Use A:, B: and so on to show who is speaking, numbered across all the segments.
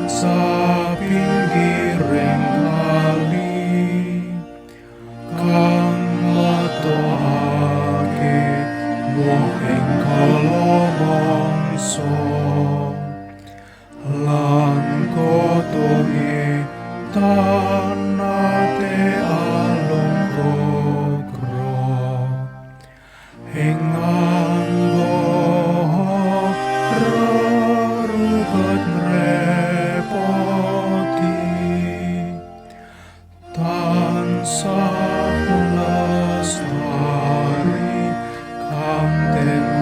A: sa pinggiring kali kang matoake moeng kalomongso lan kotonge tanate along kokro ing anggo rarugat ngrepoti tansah lestari kanten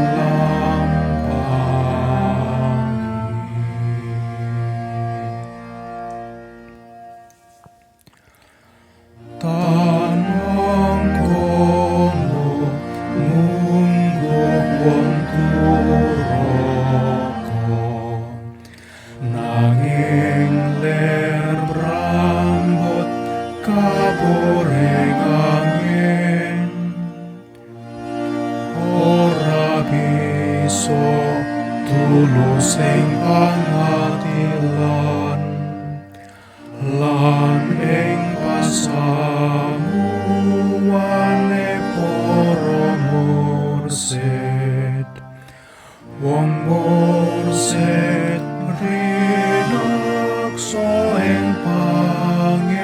A: tanong kono munggo wong turoko nanging ler rambut kaboreng angin ora bisa tulus ing pangadilan lan ing pasamuane para mursid wong mursid rinaksa ing pangeran